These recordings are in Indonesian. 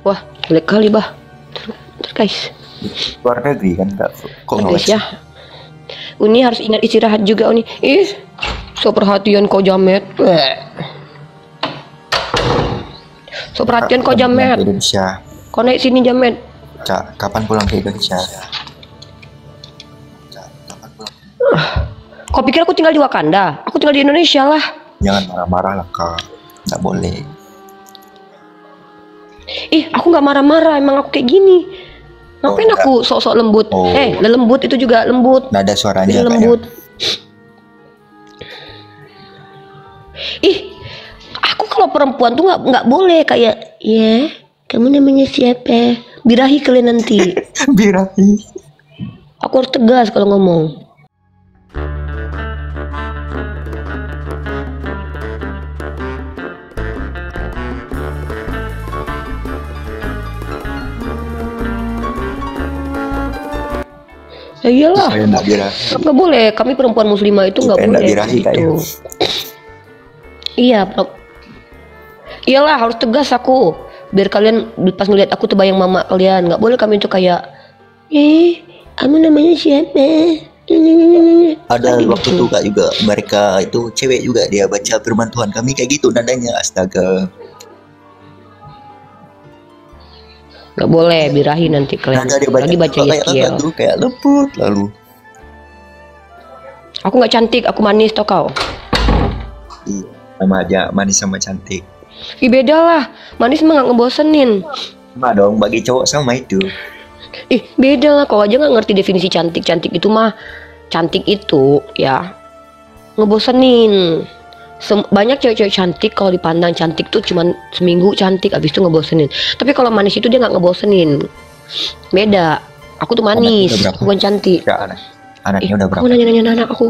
Wah, jelek kali bah. Ntar guys. Luar negeri kan kak, kok Guys ngeles? ya. Uni harus ingat istirahat juga Uni. Ih, so perhatian kau Jamet. So perhatian kau Kapan pulang Jamet. ke Indonesia? Kau naik sini Jamet. Kak, kapan pulang ke Indonesia? Kau pikir aku tinggal di Wakanda? Aku tinggal di Indonesia lah. Jangan marah-marah lah kak, nggak boleh. Ih, aku nggak marah-marah. Emang aku kayak gini. Ngapain enggak. aku sok-sok lembut? Oh. Lembut itu juga lembut. Nada suaranya Jadi kayak lembut. Ih, aku kalau perempuan tuh nggak boleh kayak ya. Kamu namanya siapa? Birahi kalian nanti. birahi. Aku harus tegas kalau ngomong. Ya iyalah. Supaya nggak birahi. Nggak boleh. Kami perempuan muslimah itu nggak Supaya nggak boleh. birahi kayak Gitu. Iya, iyalah harus tegas aku. Biar kalian pas ngeliat aku tuh bayang mama kalian. Nggak boleh kami tuh kayak, kamu namanya siapa? Ada Kayak waktu gitu. itu kak juga mereka itu cewek juga dia baca firman Tuhan kami kayak gitu nadanya, astaga. Nggak boleh birahi nanti kalian. Nada dia baca Lagi baca kayak Yeskiel. tuh kayak lembut lalu. Aku nggak cantik, aku manis tau kau. Iya, sama aja manis sama cantik. Ih beda lah, manis mah nggak ngebosenin. Sama dong bagi cowok sama itu. Ih beda lah, kau aja nggak ngerti definisi cantik. Cantik itu mah, cantik itu ya ngebosenin. Banyak cewek-cewek cantik kalau dipandang cantik tuh cuman seminggu cantik, abis itu ngebosenin. Tapi kalau manis itu dia nggak ngebosenin. Beda. Aku tuh manis, Anaknya udah berapa? bukan cantik. Ya anaknya udah berapa? Kau nanya-nanya anak aku.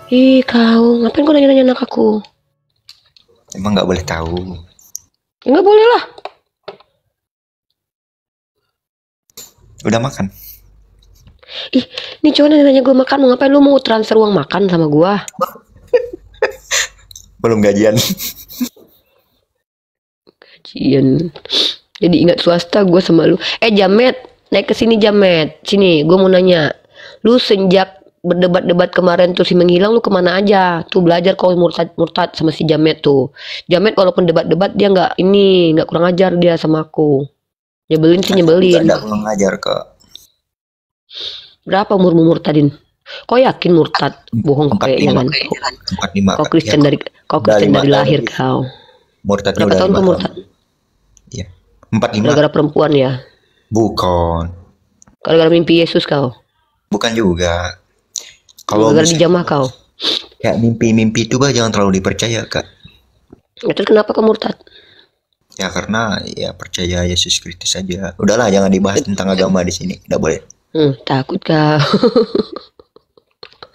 Ih kau, ngapain kau nanya-nanya anak aku? Emang nggak boleh tahu. Ya, nggak boleh lah. Udah makan? Ih, nih cowok nanya gue makan, mau ngapain lu mau transfer uang makan sama gua? Belum gajian. Gajian. Jadi ingat swasta gue sama lu. Jamet, naik ke sini Jamet. Sini, gue mau nanya. Lu sejak berdebat-debat kemarin tuh si menghilang lu kemana aja? Tuh belajar kau murtad sama si Jamet tuh. Jamet walaupun debat-debat dia nggak kurang ajar dia sama aku. Nyebelin sih nyebelin. Nggak kurang ngajar kak. Berapa umurmu murtadin? Kau yakin murtad? Bohong kayaknya kan. 45 Kau kak. Kristen dari Udah 5 lahir tahun. kau. Murtadnya Berapa udah tahun 5 kau tahun. murtad? Iya. 45. Gara-gara perempuan ya? Bukan. Gara-gara mimpi Yesus kau? Bukan juga. Kalau Gara-gara dijamah kau? kayak mimpi-mimpi itu bah jangan terlalu dipercaya kak. Terus kenapa kau murtad? Ya karena ya percaya Yesus Kristus saja. Udahlah jangan dibahas tentang agama di sini. Nggak boleh. Takut kau.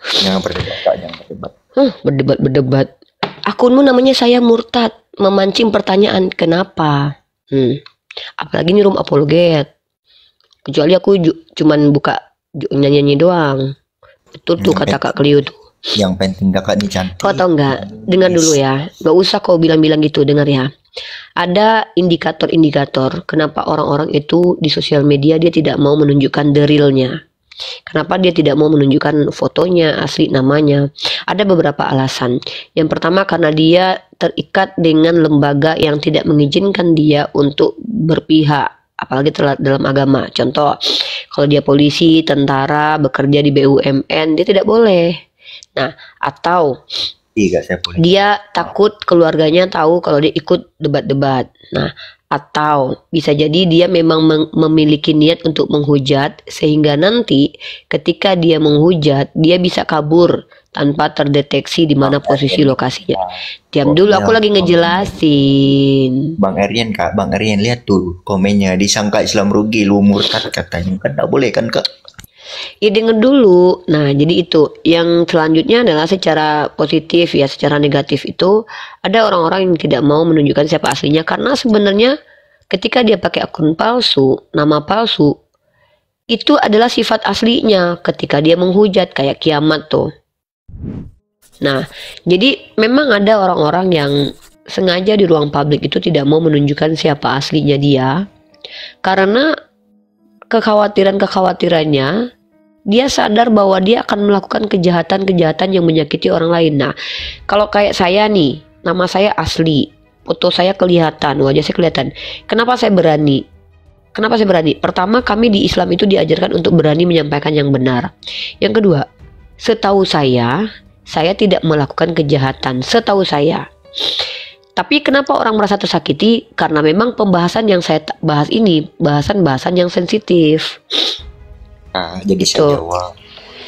Jangan berdebat kak, jangan berdebat. Berdebat. Akunmu namanya saya murtad, memancing pertanyaan kenapa? Apalagi ini room apologet. Kecuali aku cuman buka nyanyi doang. Betul tuh kata Kak Clio tuh. Yang penting kakak nih cantik. Kau tau nggak? Dengar dulu ya. Gak usah kau bilang-bilang gitu. Dengar ya. Ada indikator-indikator kenapa orang-orang itu di sosial media dia tidak mau menunjukkan the real-nya. Kenapa dia tidak mau menunjukkan fotonya, asli namanya. Ada beberapa alasan. Yang pertama karena dia terikat dengan lembaga yang tidak mengizinkan dia untuk berpihak, apalagi dalam agama. Contoh, kalau dia polisi, tentara, bekerja di BUMN, dia tidak boleh. Nah, atau Iya saya boleh. dia takut keluarganya tahu kalau dia ikut debat-debat. Nah, atau bisa jadi dia memang memiliki niat untuk menghujat sehingga nanti ketika dia menghujat dia bisa kabur tanpa terdeteksi di mana posisi lokasinya. Diam dulu, aku lagi ngejelasin. Bang Erien kak, Bang Erien lihat tuh komennya, disangka Islam rugi, lu murtad katanya. Kan nggak boleh kan kak? Ya denger dulu. Nah jadi itu. Yang selanjutnya adalah secara positif ya, secara negatif itu ada orang-orang yang tidak mau menunjukkan siapa aslinya karena sebenarnya ketika dia pakai akun palsu, nama palsu, itu adalah sifat aslinya ketika dia menghujat kayak kiamat tuh. Nah, jadi memang ada orang-orang yang sengaja di ruang publik itu tidak mau menunjukkan siapa aslinya dia Karena kekhawatirannya, dia sadar bahwa dia akan melakukan kejahatan-kejahatan yang menyakiti orang lain. Nah, kalau kayak saya nih, nama saya asli, foto saya kelihatan, wajah saya kelihatan. Kenapa saya berani? Pertama, kami di Islam itu diajarkan untuk berani menyampaikan yang benar. Yang kedua, setahu saya tidak melakukan kejahatan, setahu saya. Tapi kenapa orang merasa tersakiti? Karena memang pembahasan yang saya bahas ini bahasan-bahasan yang sensitif. Nah, jadi saya jawab,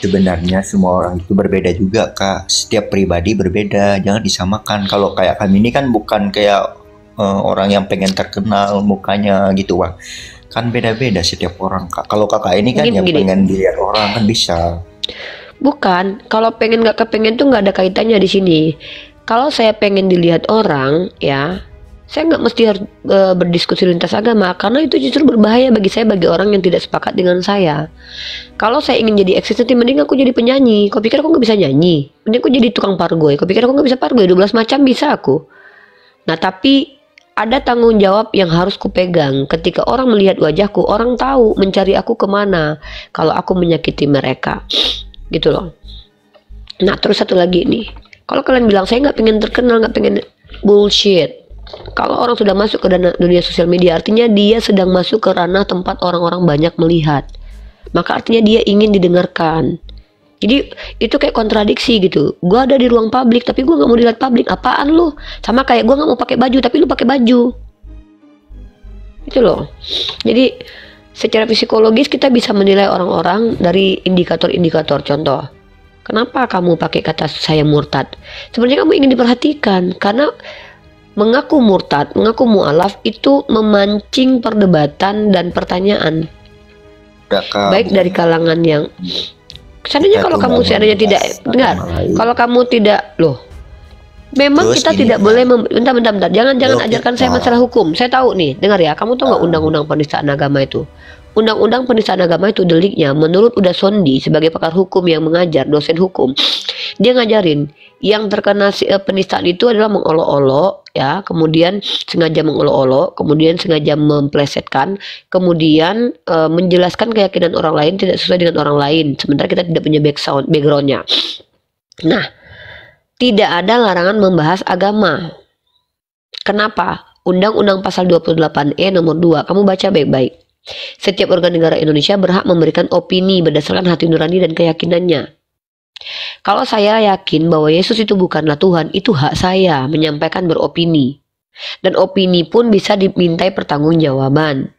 sebenarnya semua orang itu berbeda juga, Kak. Setiap pribadi berbeda, jangan disamakan. Kalau kayak kami ini kan bukan kayak orang yang pengen terkenal mukanya gitu, Bang. Kan beda-beda setiap orang, Kak. Kalau kakak ini kan yang pengen dilihat orang kan bisa. Bukan, kalau pengen nggak kepengen tuh nggak ada kaitannya di sini. Kalau saya pengen dilihat orang, ya, saya nggak mesti harus berdiskusi lintas agama, karena itu justru berbahaya bagi saya, bagi orang yang tidak sepakat dengan saya. Kalau saya ingin jadi eksis, nanti mending aku jadi penyanyi. Kau pikir aku nggak bisa nyanyi? Mending aku jadi tukang pargoy. Kau pikir aku nggak bisa pargoy? 12 macam bisa aku. Nah, tapi ada tanggung jawab yang harus kupegang. Ketika orang melihat wajahku, orang tahu mencari aku kemana kalau aku menyakiti mereka, gitu loh. Nah, terus satu lagi nih, kalau kalian bilang saya nggak pengen terkenal, nggak pengen, bullshit. Kalau orang sudah masuk ke dunia sosial media, artinya dia sedang masuk ke ranah tempat orang-orang banyak melihat. Maka artinya dia ingin didengarkan. Jadi itu kayak kontradiksi gitu. Gue ada di ruang publik, tapi gue nggak mau dilihat publik. Apaan lu? Sama kayak gue nggak mau pakai baju, tapi lu pakai baju. Itu loh. Jadi secara psikologis kita bisa menilai orang-orang dari indikator-indikator. Contoh, kenapa kamu pakai kata saya murtad? Sebenarnya kamu ingin diperhatikan, karena mengaku murtad, mengaku mu'alaf itu memancing perdebatan dan pertanyaan. Baik dari kalangan yang seandainya kalau kamu seandainya tidak dengar, kalau kamu tidak loh, memang kita tidak boleh bentar, jangan ajarkan saya masalah hukum. Saya tahu nih, dengar ya, kamu tahu nggak undang-undang penistaan agama itu? Undang-undang penistaan agama itu deliknya menurut Uda Sondi sebagai pakar hukum yang mengajar, dosen hukum, dia ngajarin yang terkena penistaan itu adalah mengolok-olok, ya, kemudian sengaja mengolok-olok, kemudian sengaja memplesetkan, kemudian menjelaskan keyakinan orang lain tidak sesuai dengan orang lain, sementara kita tidak punya backgroundnya. Nah, tidak ada larangan membahas agama. Kenapa? Undang-Undang pasal 28E nomor 2, kamu baca baik-baik. Setiap warga negara Indonesia berhak memberikan opini berdasarkan hati nurani dan keyakinannya. Kalau saya yakin bahwa Yesus itu bukanlah Tuhan, itu hak saya menyampaikan beropini. Dan opini pun bisa dimintai pertanggungjawaban.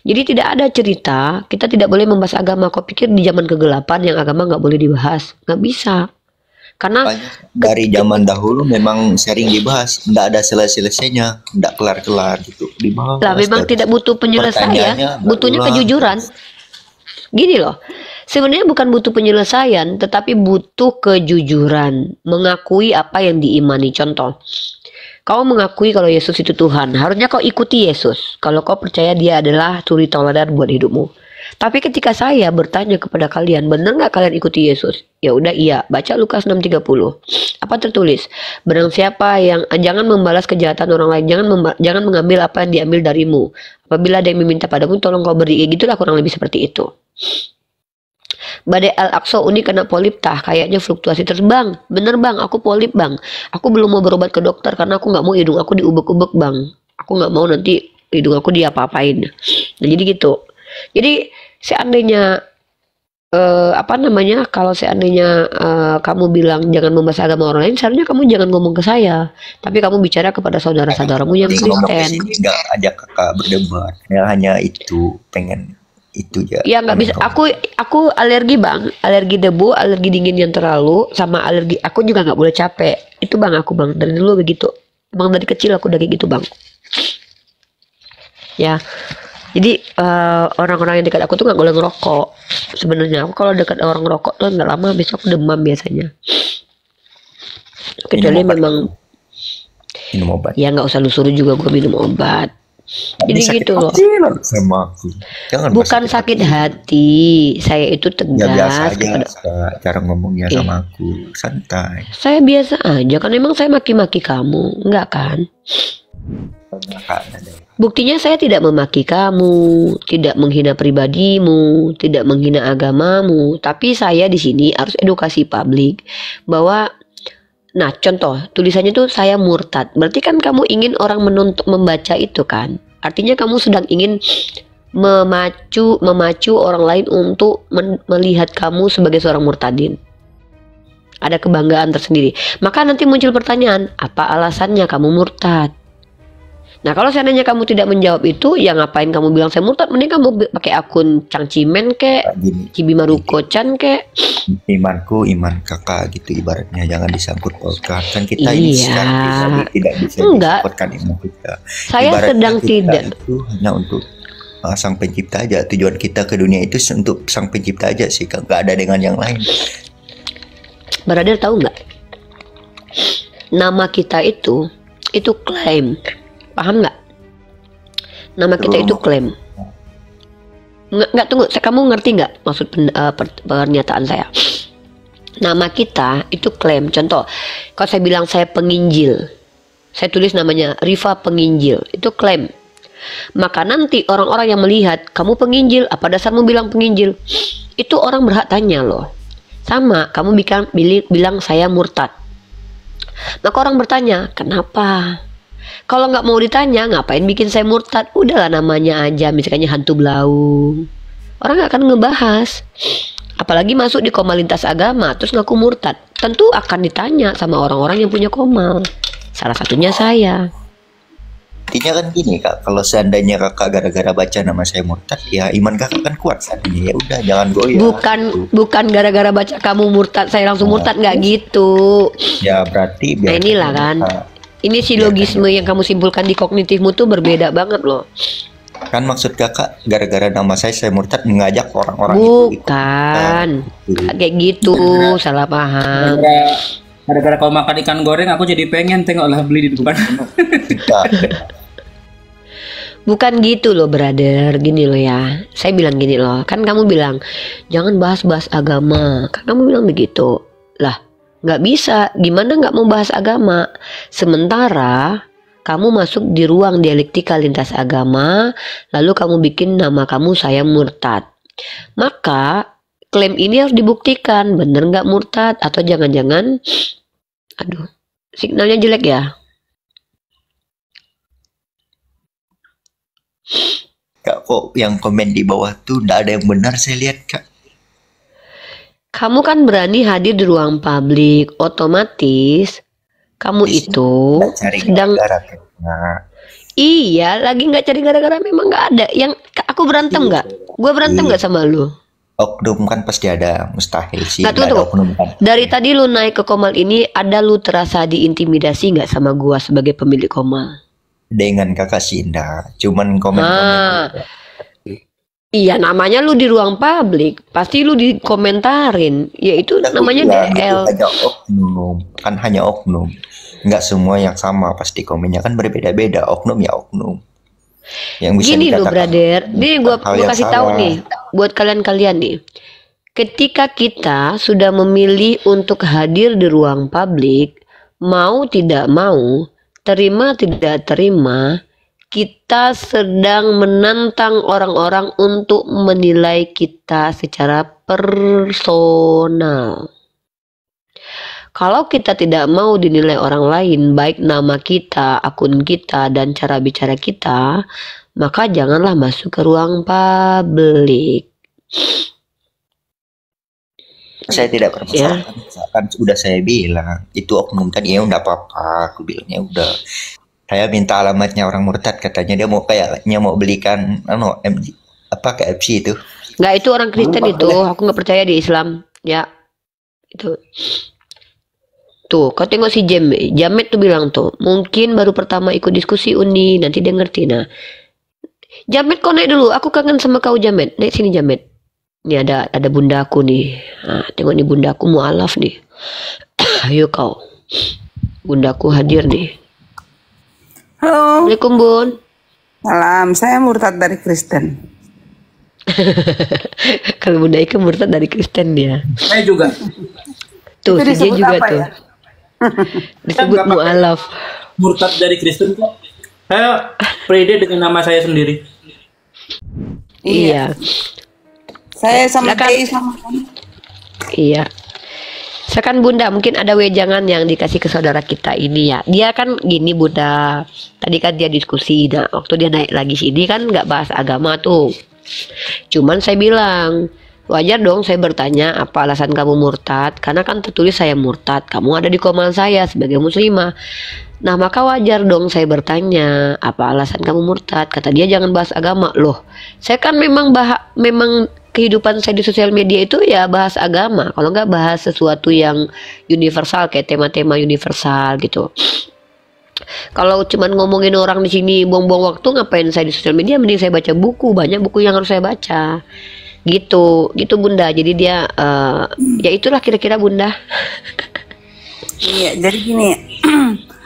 Jadi tidak ada cerita kita tidak boleh membahas agama. Kau pikir di zaman kegelapan yang agama nggak boleh dibahas? Nggak bisa. Karena dari zaman dahulu memang sering dibahas, nggak ada selesai-selesainya, nggak kelar-kelar gitu dibahas. Lah memang tidak butuh penyelesaian, butuhnya kejujuran. Gini loh, sebenarnya bukan butuh penyelesaian, tetapi butuh kejujuran, mengakui apa yang diimani. Contoh, kau mengakui kalau Yesus itu Tuhan, harusnya kau ikuti Yesus. Kalau kau percaya dia adalah suri tauladan buat hidupmu. Tapi ketika saya bertanya kepada kalian, benar nggak kalian ikuti Yesus? Ya udah iya, baca Lukas 6:30. Apa tertulis? Barang siapa yang jangan membalas kejahatan orang lain, jangan mengambil apa yang diambil darimu. Apabila ada yang meminta padamu, tolong kau beri. Gitulah kurang lebih seperti itu. Badai Al-Aqsa unik kena polip tah, kayaknya fluktuasi terbang. Bener bang, aku polip bang. Aku belum mau berobat ke dokter karena aku nggak mau hidung aku diubek-ubek bang. Aku nggak mau nanti hidung aku diapa-apain. Nah jadi gitu. Jadi seandainya kalau seandainya kamu bilang jangan membahas agama orang lain, seharusnya kamu jangan ngomong ke saya, tapi kamu bicara kepada saudara-saudaramu yang Kristen. Nggak ajak kakak berdebat, ya hanya itu pengen itu ya. Ya nggak bisa. Aku alergi bang, alergi debu, alergi dingin yang terlalu, sama alergi. Aku juga nggak boleh capek. Itu bang aku bang dari dulu begitu. Bang dari kecil aku dari gitu bang. Ya. Jadi orang-orang yang dekat aku tuh nggak boleh ngerokok. Sebenarnya aku kalau dekat orang ngerokok tuh nggak lama besok aku demam biasanya. Kecuali memang minum obat. Ya nggak usah lu suruh juga gue minum obat. Jadi gitu loh. Sama aku. Bukan sakit hati. Saya itu tegas. Ya biasa aja cara ngomongnya sama aku. Santai. Saya biasa aja kan, emang saya maki-maki kamu, enggak kan? Buktinya saya tidak memaki kamu, tidak menghina pribadimu, tidak menghina agamamu, tapi saya di sini harus edukasi publik bahwa, nah contoh tulisannya tuh saya murtad, berarti kan kamu ingin orang menuntut membaca itu kan, artinya kamu sedang ingin memacu orang lain untuk melihat kamu sebagai seorang murtadin. Ada kebanggaan tersendiri. Maka nanti muncul pertanyaan, apa alasannya kamu murtad? Nah kalau seandainya kamu tidak menjawab itu, ya ngapain kamu bilang saya murtad? Mending kamu pakai akun Cangcimen kek, Cibimaruko-chan kek. Imanku iman kakak gitu ibaratnya, jangan disangkut pautkan. Kan kita ini Iya. secara pribadi tidak bisa Enggak. disangkutkan iman kita. Saya Ibaratnya sedang kita tidak. itu hanya untuk sang pencipta aja. Tujuan kita ke dunia itu untuk sang pencipta aja sih, nggak ada dengan yang lain. Brother tahu nggak? Nama kita itu klaim. Paham nggak? Nama kita itu klaim. Nggak tunggu, kamu ngerti nggak maksud pernyataan saya? Nama kita itu klaim. Contoh, kalau saya bilang saya penginjil, saya tulis namanya Riva Penginjil, itu klaim. Maka nanti orang-orang yang melihat kamu penginjil, apa dasarmu bilang penginjil? Itu orang berhak tanya loh. Sama, kamu bilang saya murtad. Maka orang bertanya, kenapa? Kalau nggak mau ditanya, ngapain bikin saya murtad? Udahlah namanya aja, misalnya hantu belaung. Orang nggak akan ngebahas. Apalagi masuk di koma lintas agama, terus ngaku murtad. Tentu akan ditanya sama orang-orang yang punya koma. Salah satunya saya. Intinya kan gini kak, kalau seandainya kakak gara-gara baca nama saya murtad, ya iman kakak kan kuat saat ini. Ya udah, jangan goyah. Bukan gara-gara baca kamu murtad, saya langsung murtad, nggak gitu. Ya berarti. Nah inilah kan. Ini silogisme yang kamu simpulkan di kognitifmu tuh berbeda banget loh. Kan maksud kakak gara-gara nama saya murtad mengajak orang-orang bukan itu. Kayak gitu, salah paham. Gara-gara kau makan ikan goreng, aku jadi pengen tengoklah beli di depan. Bukan gitu loh brother, gini loh ya. Saya bilang gini loh, kan kamu bilang jangan bahas-bahas agama. Kan kamu bilang begitu. Lah, nggak bisa, gimana nggak mau bahas agama? Sementara kamu masuk di ruang dialektika lintas agama, lalu kamu bikin nama kamu saya murtad. Maka klaim ini harus dibuktikan, bener nggak murtad? Atau jangan-jangan, aduh, signalnya jelek ya? Kak, kok yang komen di bawah tuh nggak ada yang benar saya lihat kak. Kamu kan berani hadir di ruang publik, otomatis kamu itu sedang iya lagi nggak cari gara-gara, memang nggak ada. Yang aku berantem nggak? Gue berantem nggak sama lu? Oknum kan pasti ada, mustahil sih. Nah, tunggu. Dari tadi lu naik ke Komal ini, ada lu terasa diintimidasi nggak sama gua sebagai pemilik Komal? Dengan kakak Sinda, cuman komen. Iya, namanya lu di ruang publik, pasti lu dikomentarin. Ya itu namanya DL. Hanya oknum, kan hanya oknum. Nggak semua yang sama, pasti komennya kan berbeda-beda. Oknum ya oknum. Yang bisa gini loh brother, nih gua kasih tahu nih buat kalian nih. Ketika kita sudah memilih untuk hadir di ruang publik, mau tidak mau, terima tidak terima, kita sedang menantang orang-orang untuk menilai kita secara personal. Kalau kita tidak mau dinilai orang lain, baik nama kita, akun kita, dan cara bicara kita, maka janganlah masuk ke ruang publik. Saya tidak bermasalah, kan udah saya bilang itu oknum tadi, ya udah apa-apa, aku bilangnya udah. Saya minta alamatnya orang murtad, katanya dia mau kayaknya mau belikan MG apa KFC itu. Nggak, itu orang Kristen itu, aku nggak percaya di Islam, ya itu. Tuh, kau tengok si Jamet tuh bilang tuh, mungkin baru pertama ikut diskusi Uni, nanti dia ngerti. Nah, Jamet kau naik dulu, aku kangen sama kau Jamet, naik sini Jamet. Ini ada bundaku nih, nah, tengok nih bundaku mualaf nih. Ayo kau, bundaku hadir nih. Halo. Assalamualaikum Bun. Salam, saya murtad dari Kristen. Kalau Bunda Ika murtad dari Kristen dia. Saya juga. Tuh, si dia juga tuh. Ya? Disebut mualaf. Murtad dari Kristen kok. Saya pede dengan nama saya sendiri. Iya. Saya sama Silakan. Tei sama. Iya. Sekarang Bunda, mungkin ada wejangan yang dikasih ke saudara kita ini ya. Dia kan gini Bunda, tadi kan dia diskusi, nah waktu dia naik lagi sini kan nggak bahas agama tuh. Cuman saya bilang, wajar dong saya bertanya apa alasan kamu murtad, karena kan tertulis saya murtad, kamu ada di komal saya sebagai muslimah. Nah maka wajar dong saya bertanya apa alasan kamu murtad. Kata dia jangan bahas agama. Loh, saya kan memang memang kehidupan saya di sosial media itu ya bahas agama. Kalau nggak bahas sesuatu yang universal kayak tema-tema universal gitu. Kalau cuman ngomongin orang di sini buang-buang waktu, ngapain saya di sosial media? Mending saya baca buku, banyak buku yang harus saya baca. Gitu Bunda. Jadi dia ya itulah kira-kira Bunda. Iya, jadi gini.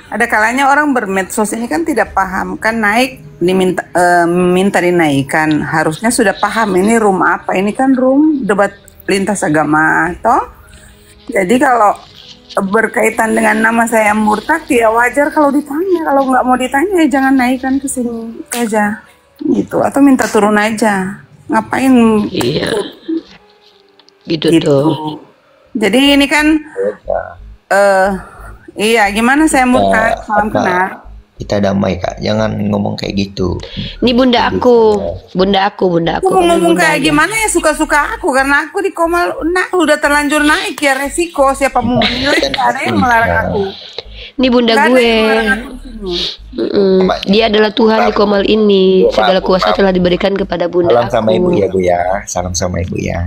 Ada kalanya orang bermedsos ini kan tidak paham, kan naik minta dinaikkan. Harusnya sudah paham ini room apa. Ini kan room debat lintas agama, toh. Jadi kalau berkaitan dengan nama saya murtad, ya wajar kalau ditanya. Kalau nggak mau ditanya, ya jangan naikkan ke sini aja, gitu. Atau minta turun aja. Ngapain? Iya. Gitu Gitu. tuh. Jadi ini kan, iya, gimana saya murtad? Salam kenal. Kita damai Kak, jangan ngomong kayak gitu. Ini Bunda aku. Aku Aku mau ngomong kayak gimana ya suka-suka aku, karena aku di komal udah terlanjur naik ya, resiko siapa mau menilai, nggak ada yang melarang aku. Ini Bunda Nggak ada gue. yang melarang aku di sini. Dia adalah Tuhan di komal ini. Segala kuasa telah diberikan kepada Bunda Salam sama aku. ibu ya Bu ya. Salam sama ibu ya.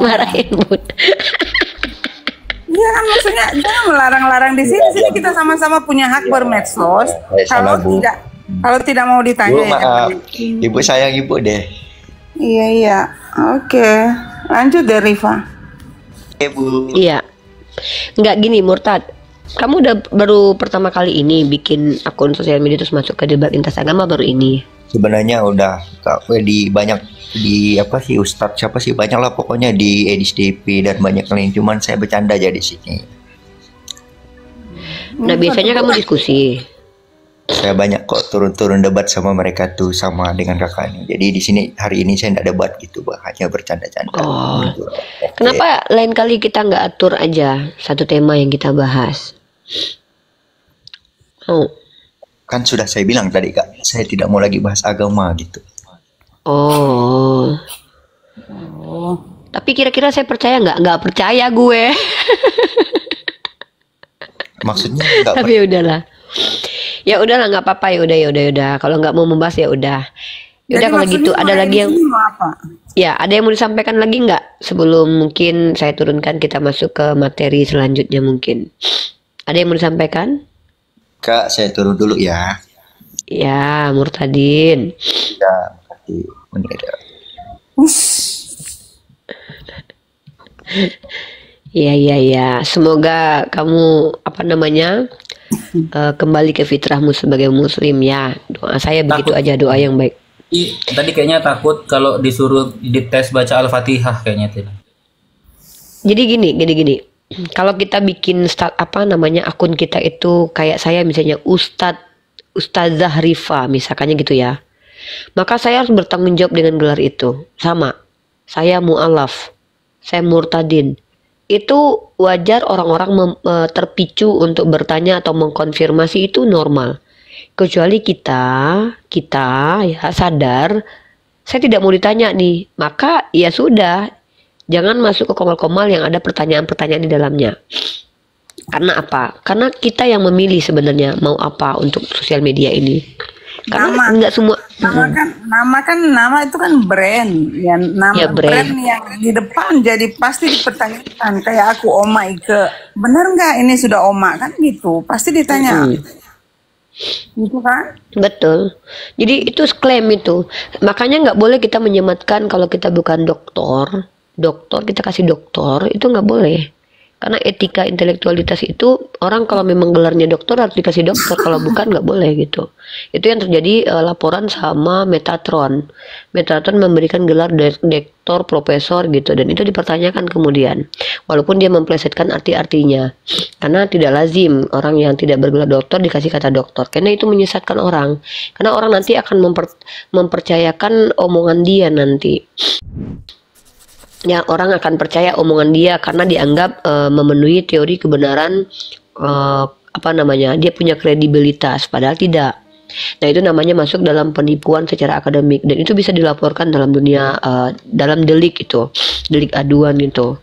Marahin Bunda. Iya kan, maksudnya jangan melarang-larang di sini. Sini kita sama-sama punya hak bermedsos. Salah, Bu. Kalau tidak mau ditanya Bu ya maaf. jangan. Ibu sayang ibu deh. Iya. Oke. Lanjut deh Rifa. Bu. Iya. Nggak gini Murtad. Kamu udah baru pertama kali ini bikin akun sosial media terus masuk ke debat lintas agama baru ini. Sebenarnya udah Kak, di banyak di apa sih Ustadz siapa sih banyak lah pokoknya di Edis DP dan banyak lain, cuman saya bercanda aja di sini. Nah biasanya kamu diskusi. Saya banyak kok turun-turun debat sama mereka tuh sama dengan kakak ini. Jadi di sini hari ini saya tidak debat gitu, bah, hanya bercanda-canda. Oh. Gitu. Oke. Kenapa lain kali kita nggak atur aja satu tema yang kita bahas? Oh. Kan sudah saya bilang tadi Kak, saya tidak mau lagi bahas agama gitu. Oh. Tapi kira-kira saya percaya nggak? Nggak percaya gue. Maksudnya nggak Tapi ya udahlah. Ya udahlah nggak apa-apa ya udah. Kalau nggak mau membahas ya udah. Ya udah Jadi kalau gitu maksudnya ada mulai lagi di yang sini mau apa? ya ada yang mau disampaikan lagi nggak sebelum mungkin saya turunkan kita masuk ke materi selanjutnya mungkin. Ada yang mau disampaikan? Kak, saya turun dulu ya. Ya Murtadin. Ya, makasih. Iya. Semoga kamu kembali ke fitrahmu sebagai muslim ya. Doa saya begitu Takut. aja, doa yang baik. Tadi kayaknya takut kalau disuruh dites baca Al-Fatihah kayaknya tidak. Jadi gini. Kalau kita bikin akun kita itu kayak saya misalnya Ustazah Rifa misalkannya gitu ya. Maka saya harus bertanggung jawab dengan gelar itu. Sama. Saya mu'alaf. Saya murtadin. Itu wajar orang-orang terpicu untuk bertanya atau mengkonfirmasi, itu normal. Kecuali kita ya sadar saya tidak mau ditanya nih. Maka ya sudah, jangan masuk ke komal-komal yang ada pertanyaan-pertanyaan di dalamnya. Karena apa? Karena kita yang memilih sebenarnya mau apa untuk sosial media ini. Karena nggak semua Nama itu kan brand ya, nama Ya, brand. brand yang di depan jadi pasti dipertanyakan. Kayak aku Oma Ike, bener nggak ini sudah Oma kan gitu, pasti ditanya. Gitu kan? Betul. Jadi itu klaim itu. Makanya nggak boleh kita menyematkan kalau kita bukan dokter kita kasih dokter, itu nggak boleh. Karena etika intelektualitas itu orang kalau memang gelarnya dokter harus dikasih dokter, kalau bukan nggak boleh gitu. Itu yang terjadi laporan sama Metatron. Metatron memberikan gelar doktor, profesor gitu, dan itu dipertanyakan kemudian. Walaupun dia memplesetkan arti-artinya. Karena tidak lazim orang yang tidak bergelar dokter dikasih kata dokter. Karena itu menyesatkan orang. Karena orang nanti akan mempercayakan omongan dia nanti. Ya, orang akan percaya omongan dia karena dianggap memenuhi teori kebenaran, dia punya kredibilitas, padahal tidak. Nah, itu namanya masuk dalam penipuan secara akademik, dan itu bisa dilaporkan dalam dunia dalam delik itu, delik aduan itu.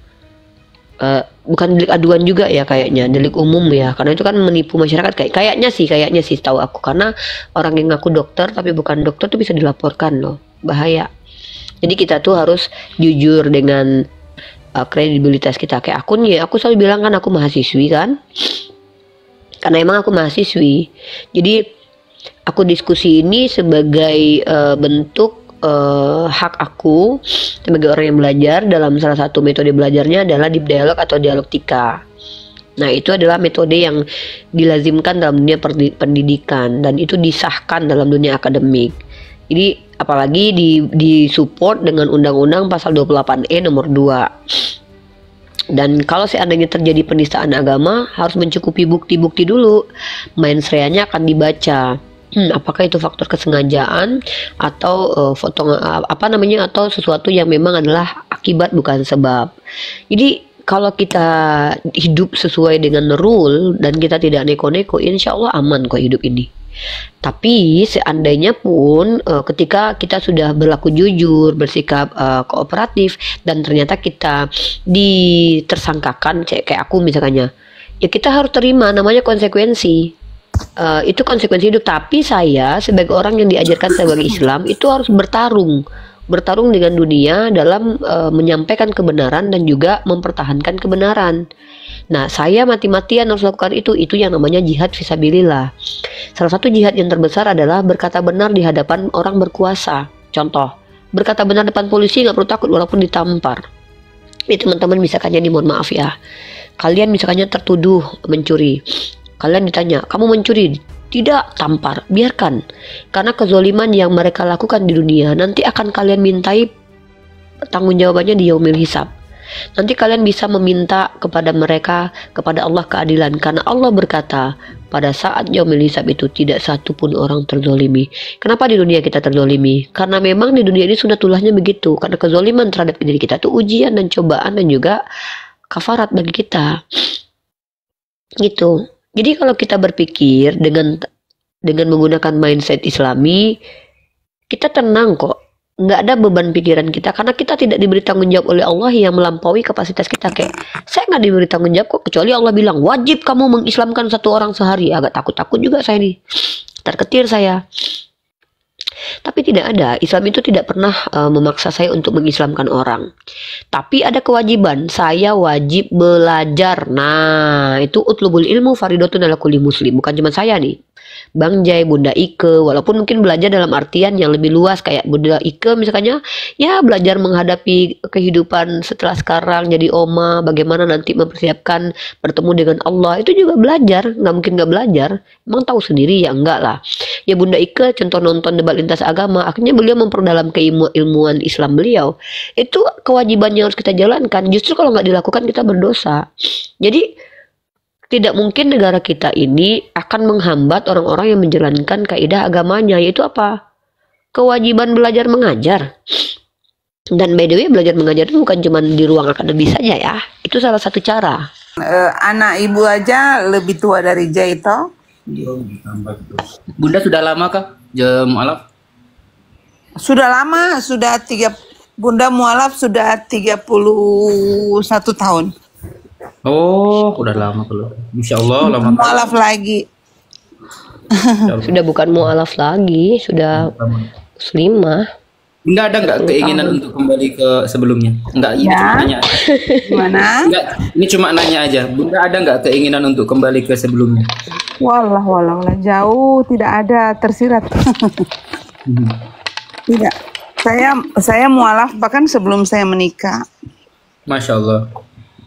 Bukan delik aduan juga ya, kayaknya delik umum ya, karena itu kan menipu masyarakat. Kayaknya sih tahu aku, karena orang yang ngaku dokter tapi bukan dokter tuh bisa dilaporkan loh, bahaya. Jadi kita tuh harus jujur dengan kredibilitas kita. Kayak aku selalu bilang kan aku mahasiswi kan, karena emang aku mahasiswi. Jadi aku diskusi ini sebagai bentuk hak aku sebagai orang yang belajar. Dalam salah satu metode belajarnya adalah deep dialog atau dialektika. Nah, itu adalah metode yang dilazimkan dalam dunia pendidikan, dan itu disahkan dalam dunia akademik. Jadi apalagi disupport dengan Undang-Undang Pasal 28E nomor 2. Dan kalau seandainya terjadi penistaan agama, harus mencukupi bukti-bukti dulu. Mens reanya akan dibaca. Apakah itu faktor kesengajaan atau atau sesuatu yang memang adalah akibat bukan sebab. Jadi kalau kita hidup sesuai dengan rule dan kita tidak neko-neko, insya Allah aman kok hidup ini. Tapi seandainya pun ketika kita sudah berlaku jujur, bersikap kooperatif, dan ternyata kita ditersangkakan, kayak aku misalnya, ya kita harus terima, namanya konsekuensi. Itu konsekuensi hidup. Tapi saya sebagai orang yang diajarkan sebagai Islam itu harus bertarung dengan dunia dalam menyampaikan kebenaran dan juga mempertahankan kebenaran. Nah, saya mati-matian harus lakukan itu yang namanya jihad fisabilillah. Salah satu jihad yang terbesar adalah berkata benar di hadapan orang berkuasa. Contoh, berkata benar depan polisi nggak perlu takut walaupun ditampar. Ini teman-teman misalkannya mohon maaf ya, kalian misalkannya tertuduh mencuri, kalian ditanya, kamu mencuri? Tidak, tampar, biarkan. Karena kezoliman yang mereka lakukan di dunia nanti akan kalian mintai tanggung jawabannya di yaumil hisab. Nanti kalian bisa meminta kepada mereka, kepada Allah keadilan, karena Allah berkata pada saat yaumil hisab itu tidak satu pun orang terzolimi. Kenapa di dunia kita terzolimi? Karena memang di dunia ini sunatullahnya begitu. Karena kezoliman terhadap diri kita itu ujian dan cobaan dan juga kafarat bagi kita. Gitu. Jadi kalau kita berpikir dengan menggunakan mindset Islami, kita tenang kok. Nggak ada beban pikiran kita, karena kita tidak diberi tanggung jawab oleh Allah yang melampaui kapasitas kita. Kayak saya nggak diberi tanggung jawab kok, kecuali Allah bilang wajib kamu mengislamkan satu orang sehari. Agak takut juga saya nih, terketir saya. Tapi tidak ada, Islam itu tidak pernah memaksa saya untuk mengislamkan orang. Tapi ada kewajiban, saya wajib belajar. Nah, itu utlubul ilmu faridatun ala kulli muslim. Bukan cuma saya nih, Bang Jai, Bunda Ike, walaupun mungkin belajar dalam artian yang lebih luas, kayak Bunda Ike misalnya, ya belajar menghadapi kehidupan setelah sekarang jadi oma, bagaimana nanti mempersiapkan bertemu dengan Allah, itu juga belajar, nggak mungkin nggak belajar, emang tahu sendiri ya enggak lah. Ya Bunda Ike contoh nonton debat lintas agama, akhirnya beliau memperdalam keilmuan Islam beliau, itu kewajiban yang harus kita jalankan. Justru kalau nggak dilakukan kita berdosa. Jadi tidak mungkin negara kita ini akan menghambat orang-orang yang menjalankan kaidah agamanya, yaitu apa? Kewajiban belajar mengajar. Dan by the way, belajar mengajar itu bukan cuma di ruang akademis saja ya. Itu salah satu cara. Anak ibu aja lebih tua dari Jaito. Bunda sudah lama kah mualaf? Sudah lama, Bunda mualaf sudah 31 tahun. Oh, udah lama kalau. Insya Allah lama. Mualaf lagi. Sudah bukan mualaf lagi, sudah muslimah. Enggak ada nggak keinginan untuk kembali ke sebelumnya? Enggak, ini cuma nanya. Gimana? Enggak, ini cuma nanya aja. Bunda ada nggak keinginan untuk kembali ke sebelumnya? Walah, jauh tidak ada, tersirat. Tidak. Saya mualaf bahkan sebelum saya menikah. Masya Allah.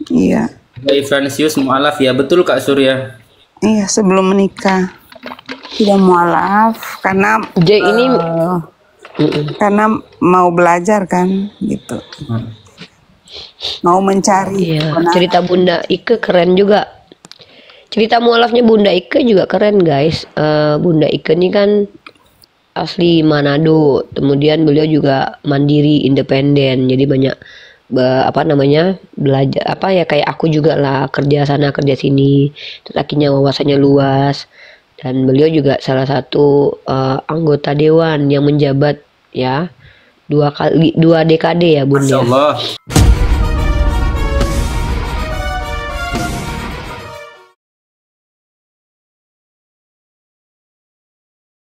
Iya. Dari Fransius mualaf ya, betul Kak Surya. Iya, sebelum menikah tidak mualaf karena J ini karena mau belajar kan gitu. Mau mencari iya, kebenaran. cerita Bunda Ike keren juga. Cerita mualafnya Bunda Ike juga keren guys. Bunda Ike ini kan asli Manado, kemudian beliau juga mandiri, independen, jadi banyak belajar kayak aku juga lah, kerja sana kerja sini, terus akhirnya wawasannya luas, dan beliau juga salah satu anggota dewan yang menjabat ya 2 dekade ya Bun Masya ya. Allah.